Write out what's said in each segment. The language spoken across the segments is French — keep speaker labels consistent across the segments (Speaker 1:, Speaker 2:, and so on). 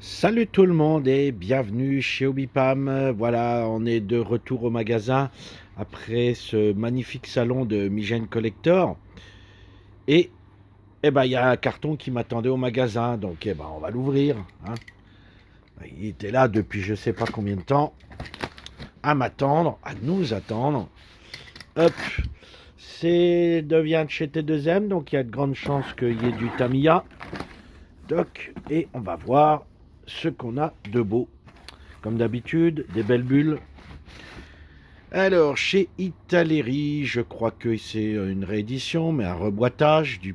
Speaker 1: Salut tout le monde et bienvenue chez Obipam. Voilà, on est de retour au magasin après ce magnifique salon de Migène Collector. Et il y a un carton qui m'attendait au magasin, donc on va l'ouvrir, hein. Il était là depuis je sais pas combien de temps à m'attendre, à nous attendre. Hop, c'est devient de chez T2M, donc il y a de grandes chances qu'il y ait du Tamiya. Doc, et on va voir ce qu'on a de beau. Comme d'habitude, des belles bulles. Alors, chez Italeri, je crois que c'est une réédition, mais un reboîtage du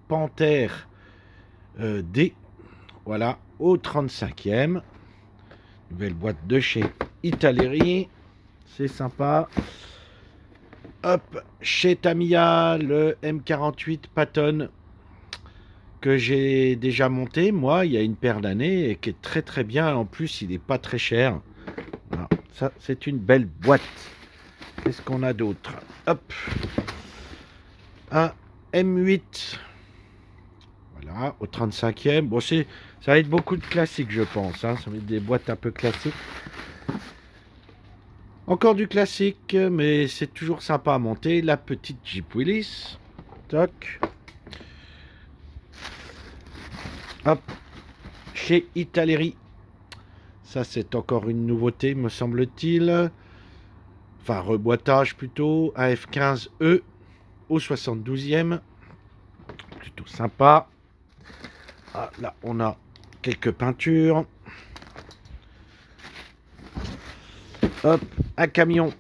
Speaker 1: Panthère D. Voilà, au 35e. Nouvelle boîte de chez Italeri. C'est sympa. Hop, chez Tamiya, le M48 Patton que j'ai déjà monté, moi, il y a une paire d'années et qui est très très bien. En plus, il n'est pas très cher. Voilà, ça, c'est une belle boîte. Qu'est-ce qu'on a d'autre? Hop, un M8. Voilà, au 35e. Bon, ça va être beaucoup de classiques, je pense, hein. Ça va être des boîtes un peu classiques. Encore du classique, mais c'est toujours sympa à monter. La petite Jeep Willys. Toc. Hop, chez Italeri. Ça, c'est encore une nouveauté, me semble-t-il. Enfin, reboîtage plutôt. Un F15E au 72e. Plutôt sympa. Ah, là, on a quelques peintures. Hop, un camion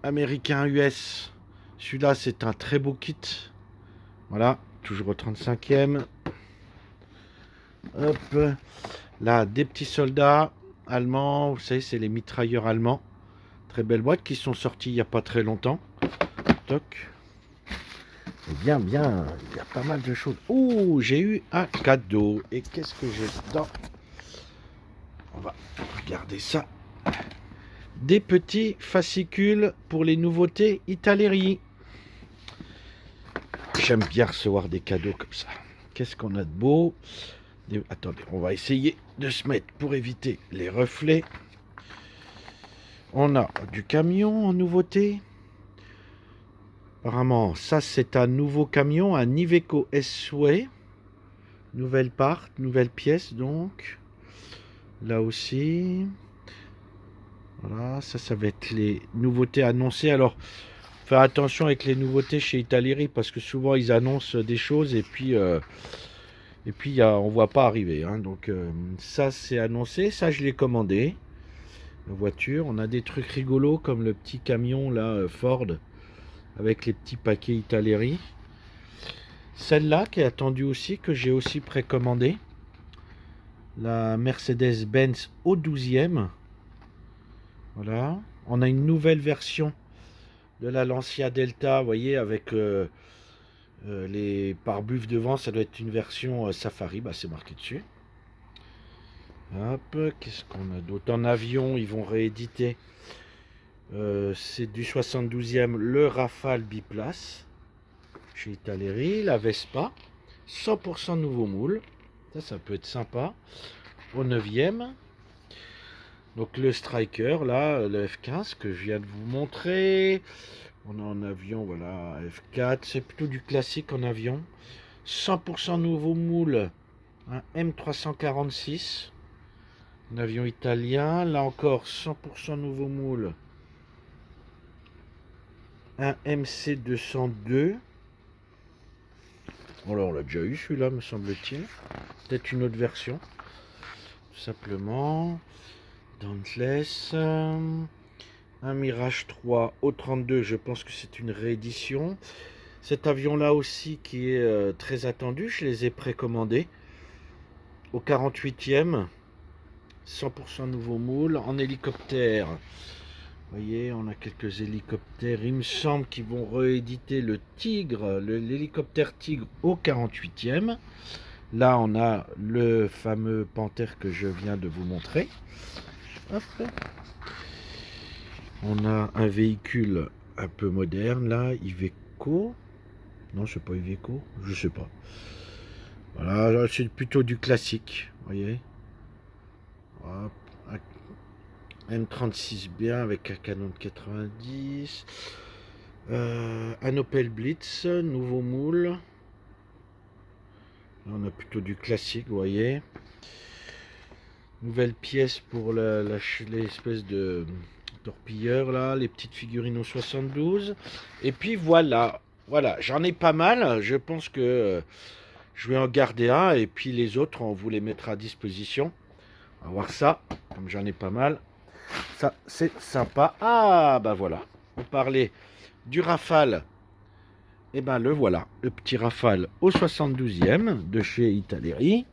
Speaker 1: américain US. Celui-là, c'est un très beau kit. Voilà, toujours au 35e. Hop, là, des petits soldats allemands. Vous savez, c'est les mitrailleurs allemands. Très belle boîte qui sont sortis il n'y a pas très longtemps. Toc. Et bien, bien, il y a pas mal de choses. Oh, j'ai eu un cadeau. Et qu'est-ce que j'ai dedans? On va regarder ça. Des petits fascicules pour les nouveautés Italeri. J'aime bien recevoir des cadeaux comme ça. Qu'est-ce qu'on a de beau? Attendez, on va essayer de se mettre pour éviter les reflets. On a du camion en nouveauté. Apparemment, ça c'est un nouveau camion, un Iveco S-Way. Nouvelle part, nouvelle pièce donc. Là aussi. Voilà, ça va être les nouveautés annoncées. Alors, faire attention avec les nouveautés chez Italeri parce que souvent ils annoncent des choses et puis on voit pas arriver, hein. Donc ça c'est annoncé, ça je l'ai commandé. La voiture, on a des trucs rigolos comme le petit camion là Ford avec les petits paquets Italeri. Celle-là qui est attendue aussi, que j'ai aussi précommandé. La Mercedes-Benz au 12e. Voilà. On a une nouvelle version de la Lancia Delta, vous voyez, avec les pare-buffs devant. Ça doit être une version Safari, bah, c'est marqué dessus. Hop, qu'est-ce qu'on a d'autre? En avion, ils vont rééditer. C'est du 72e, le Rafale biplace chez Italeri, la Vespa, 100% nouveau moule. Ça peut être sympa. Au 9e, donc le Striker, là, le F15 que je viens de vous montrer. On a en avion, voilà, F4, c'est plutôt du classique en avion. 100% nouveau moule, un M346, un avion italien. Là encore, 100% nouveau moule, un MC202. Alors, on l'a déjà eu celui-là, me semble-t-il. Peut-être une autre version, tout simplement. Dauntless. Un Mirage 3 au 32, je pense que c'est une réédition. Cet avion-là aussi qui est très attendu, je les ai précommandés. Au 48e, 100% nouveau moule. En hélicoptère, vous voyez, on a quelques hélicoptères. Il me semble qu'ils vont rééditer le Tigre, l'hélicoptère Tigre au 48e. Là, on a le fameux Panthère que je viens de vous montrer. Hop. On a un véhicule un peu moderne là, Iveco. Non, c'est pas Iveco, je sais pas. Voilà, c'est plutôt du classique, vous voyez. Hop, M36 bien avec un canon de 90. Un Opel Blitz, nouveau moule. Là, on a plutôt du classique, vous voyez. Nouvelle pièce pour l'espèce de torpilleur là, les petites figurines au 72. Et puis voilà, j'en ai pas mal. Je pense que je vais en garder un et puis les autres, on vous les mettra à disposition. On va voir ça, comme j'en ai pas mal. Ça, c'est sympa. Ah, bah voilà. On parlait du Rafale. Et ben le voilà, le petit Rafale au 72e de chez Italeri.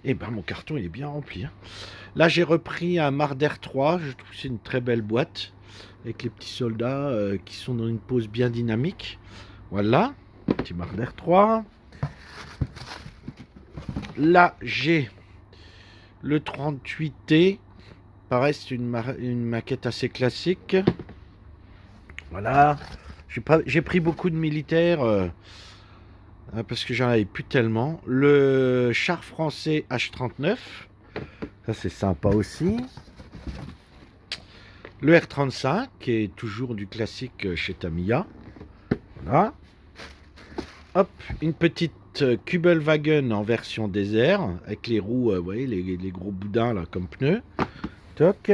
Speaker 1: Et ben mon carton il est bien rempli. Hein. Là j'ai repris un Marder 3, je trouve que c'est une très belle boîte avec les petits soldats qui sont dans une pose bien dynamique. Voilà, petit Marder 3. Là j'ai le 38T, pareil c'est une maquette assez classique. Voilà, j'ai pris beaucoup de militaires parce que j'en avais plus tellement. Le char français H39, ça c'est sympa aussi. Le R35 qui est toujours du classique chez Tamiya. Voilà. Hop, une petite Kübelwagen en version désert avec les roues, vous voyez les gros boudins là comme pneus. Toc.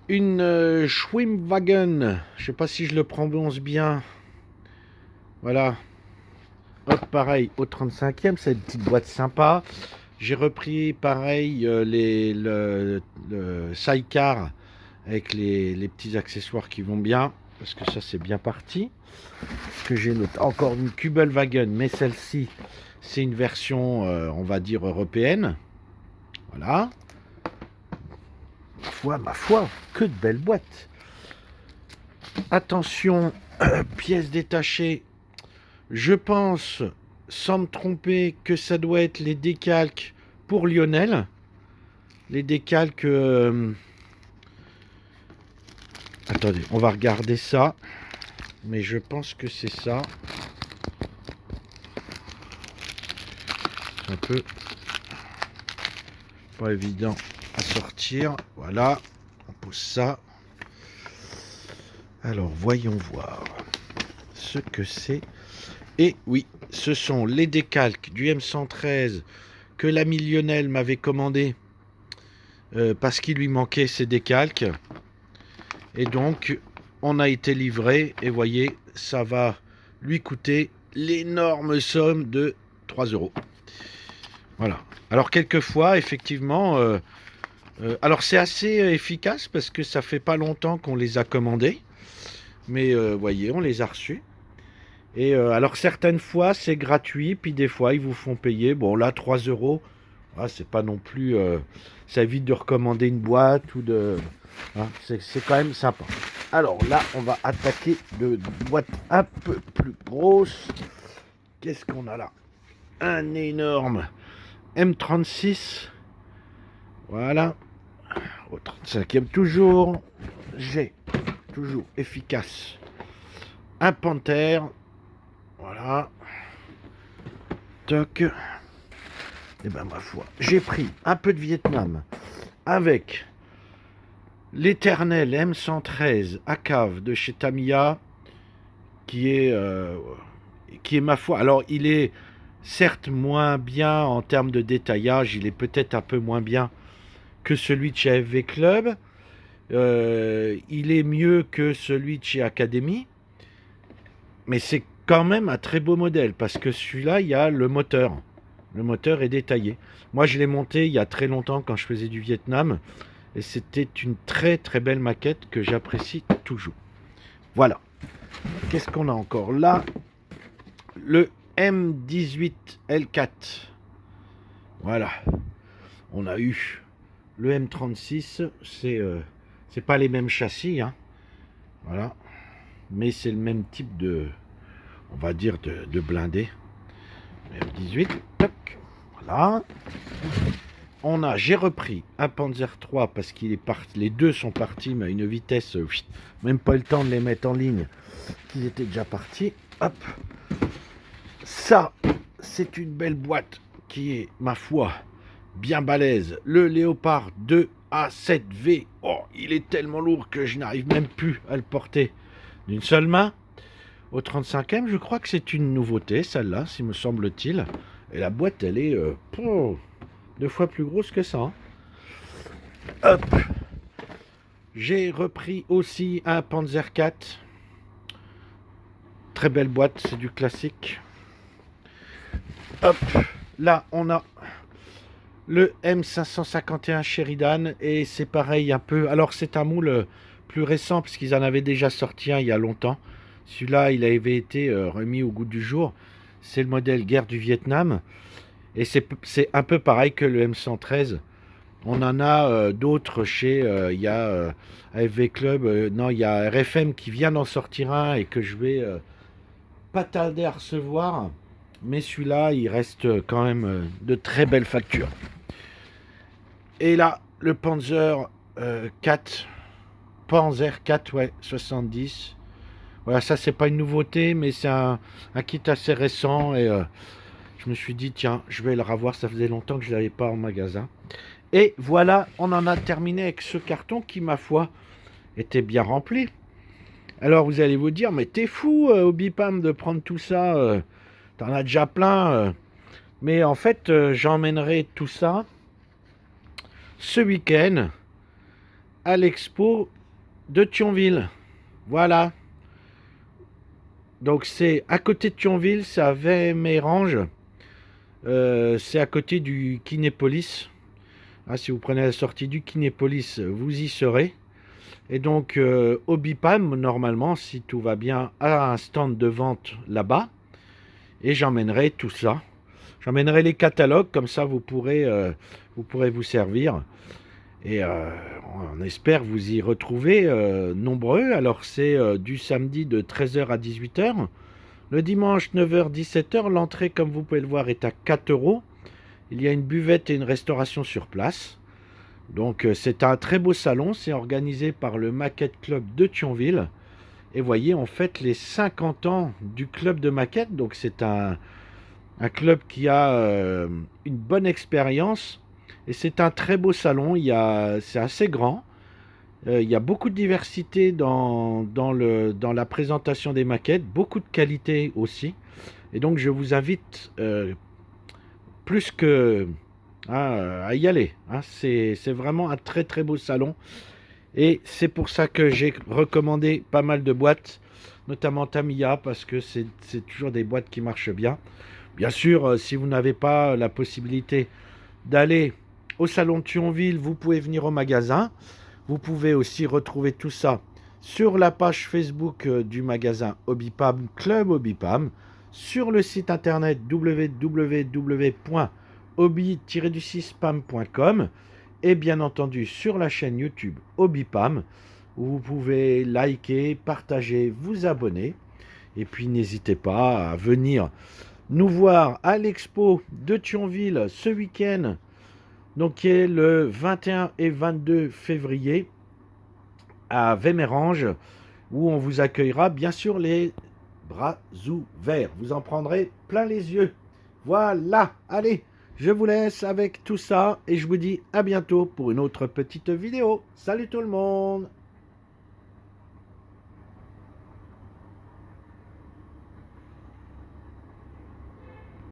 Speaker 1: Une Schwimmwagen, je sais pas si je le prononce bien. Voilà. Hop, pareil, au 35e, c'est une petite boîte sympa. J'ai repris, pareil, le sidecar avec les petits accessoires qui vont bien. Parce que ça, c'est bien parti. Que j'ai noté. Encore une Kübelwagen, mais celle-ci, c'est une version, on va dire, européenne. Voilà. Ma foi, que de belles boîtes. Attention, pièces détachées. Je pense, sans me tromper, que ça doit être les décalques pour Lionel. Les décalques... Attendez, on va regarder ça. Mais je pense que c'est ça. C'est un peu pas évident à sortir. Voilà, on pose ça. Alors, voyons voir ce que c'est. Et oui, ce sont les décalques du M113 que l'ami Lionel m'avait commandé parce qu'il lui manquait ces décalques. Et donc, on a été livré et voyez, ça va lui coûter l'énorme somme de 3 €. Voilà. Alors, quelquefois, effectivement, alors c'est assez efficace parce que ça fait pas longtemps qu'on les a commandés. Mais voyez, on les a reçus. Et alors certaines fois c'est gratuit, puis des fois ils vous font payer. Bon là 3 €, ah, c'est pas non plus. Ça évite de recommander une boîte ou de. Hein, c'est quand même sympa. Alors là on va attaquer de boîtes un peu plus grosses. Qu'est-ce qu'on a là? Un énorme M36. Voilà. Au 35e toujours. J'ai toujours efficace. Un Panther. Voilà. Toc. Et ben ma foi, j'ai pris un peu de Vietnam avec l'éternel M113 à cave de chez Tamiya qui est ma foi. Alors il est certes moins bien en termes de détaillage, il est peut-être un peu moins bien que celui de chez FV Club. Il est mieux que celui de chez Academy. Mais c'est quand même un très beau modèle parce que celui-là, il y a le moteur. Le moteur est détaillé. Moi, je l'ai monté il y a très longtemps quand je faisais du Vietnam. Et c'était une très très belle maquette que j'apprécie toujours. Voilà. Qu'est-ce qu'on a encore là? Le M18L4. Voilà. On a eu le M36. C'est pas les mêmes châssis. Hein. Voilà. Mais c'est le même type de, on va dire, de blindé. M18, toc, voilà. J'ai repris un Panzer 3 parce qu'il est parti, les deux sont partis, mais à une vitesse, même pas eu le temps de les mettre en ligne, qu'ils étaient déjà partis. Hop. Ça, c'est une belle boîte qui est, ma foi, bien balèze, le Léopard 2A7V. Oh, il est tellement lourd que je n'arrive même plus à le porter d'une seule main. Au 35e, je crois que c'est une nouveauté, celle-là, si me semble-t-il. Et la boîte, elle est 2 fois plus grosse que ça. Hein. Hop. J'ai repris aussi un Panzer 4. Très belle boîte, c'est du classique. Hop. Là, on a le M551 Sheridan. Et c'est pareil un peu. Alors, c'est un moule plus récent, puisqu'ils en avaient déjà sorti un il y a longtemps. Celui-là, il avait été remis au goût du jour. C'est le modèle guerre du Vietnam. Et c'est un peu pareil que le M113. On en a d'autres chez... Il y a AFV Club. Non, il y a RFM qui vient d'en sortir un et que je vais pas tarder à recevoir. Mais celui-là, il reste quand même de très belles factures. Et là, le Panzer 4. Panzer 4, ouais, 70. Voilà, ça c'est pas une nouveauté, mais c'est un kit assez récent et je me suis dit tiens, je vais le revoir, ça faisait longtemps que je l'avais pas en magasin. Et voilà, on en a terminé avec ce carton qui, ma foi, était bien rempli. Alors vous allez vous dire, mais t'es fou, Obipam, de prendre tout ça, t'en as déjà plein. Mais en fait, j'emmènerai tout ça ce week-end à l'expo de Thionville. Voilà. Donc c'est à côté de Thionville, c'est à Vémérange. C'est à côté du Kinépolis. Ah, si vous prenez la sortie du Kinépolis, vous y serez. Et donc Obipam, normalement, si tout va bien, a un stand de vente là-bas. Et j'emmènerai tout ça. J'emmènerai les catalogues, comme ça vous pourrez vous servir. Et on espère vous y retrouver nombreux. Alors c'est du samedi de 13h à 18h. Le dimanche 9h-17h, l'entrée comme vous pouvez le voir est à 4 €. Il y a une buvette et une restauration sur place. Donc c'est un très beau salon. C'est organisé par le Maquette Club de Thionville. Et voyez, on fête les 50 ans du club de maquette. Donc c'est un club qui a une bonne expérience. Et c'est un très beau salon, c'est assez grand. Il y a beaucoup de diversité dans la présentation des maquettes, beaucoup de qualité aussi. Et donc je vous invite plus que à y aller. Hein. C'est vraiment un très très beau salon. Et c'est pour ça que j'ai recommandé pas mal de boîtes, notamment Tamiya, parce que c'est toujours des boîtes qui marchent bien. Bien sûr, si vous n'avez pas la possibilité d'aller au salon de Thionville, vous pouvez venir au magasin. Vous pouvez aussi retrouver tout ça sur la page Facebook du magasin Obipam, Club Obipam, sur le site internet www.obi-du6pam.com et bien entendu sur la chaîne YouTube Obipam, où vous pouvez liker, partager, vous abonner. Et puis n'hésitez pas à venir nous voir à l'expo de Thionville ce week-end, donc qui est le 21 et 22 février à Vémérange, où on vous accueillera bien sûr les bras ouverts. Vous en prendrez plein les yeux. Voilà, allez, je vous laisse avec tout ça et je vous dis à bientôt pour une autre petite vidéo. Salut tout le monde!